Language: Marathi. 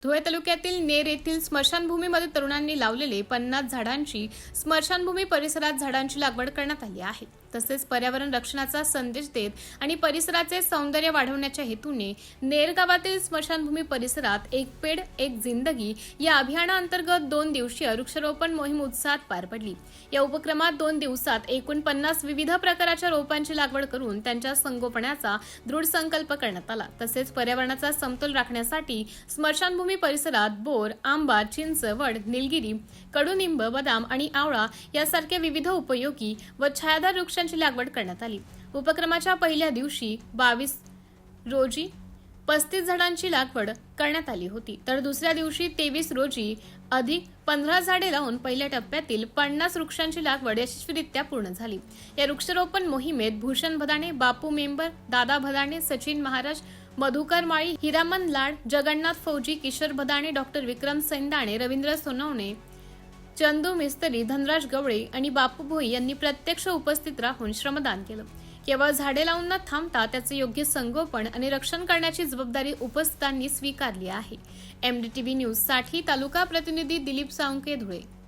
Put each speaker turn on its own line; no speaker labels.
धुळे तालुक्यातील नेर येथील स्मशानभूमीमध्ये तरुणांनी लावलेले 50 झाडांची स्मशानभूमी परिसरात झाडांची लागवड करण्यात आली आहे। तसेच पर्यावरण रक्षणाचा संदेश देत आणि परिसराचे सौंदर्य वाढवण्याच्या हेतूने नेर गावातील स्मशानभूमी परिसरात एक पेड एक जिंदगी या अभियानाअंतर्गत 2 दिवसीय वृक्षारोपण मोहीम उत्साहात पार पडली। या उपक्रमात 2 दिवसात एकूण 50 विविध प्रकारच्या रोपांची लागवड करून त्यांच्या संगोपनाचा दृढ संकल्प करण्यात आला। तसेच पर्यावरणाचा समतोल राखण्यासाठी स्मशानभूमी परिसरात बोर, आंबा, चिंच, वड, निलगिरी, कडुनिंब, बदाम आणि आवळा यासारख्या विविध उपयोगी व छायादार वृक्षांची लागवड करण्यात आली। उपक्रमाच्या पहिल्या दिवशी 22 रोजी 35 झाडांची लागवड करण्यात आली होती, तर दुसऱ्या दिवशी 23 रोजी अधिक 15 झाडे लावून पहिल्या टप्प्यातील 50 वृक्षांची लागवड यशस्वीरित्या पूर्ण झाली। या वृक्षारोपण मोहिमेत भूषण भदाणे, बापू मेंबर, दादा भदाणे, सचिन महाराज, मधुकर माळी, हिरामन लाड, जगन्नाथ फौजी, किशोर भदाणे, डॉक्टर विक्रम सैंदाणे, रवींद्र सोनवणे, चंदू मिस्त्री, धनराज गवळे आणि बापू भोई यांनी प्रत्यक्ष उपस्थित राहून श्रमदान केलं। केवळ झाडे लावून न थांबता त्याचे योग्य संगोपन आणि रक्षण करण्याची जबाबदारी उपस्थितांनी स्वीकारली आहे। MDTV न्यूज साठी तालुका प्रतिनिधी दिलीप साळुंखे, धुळे।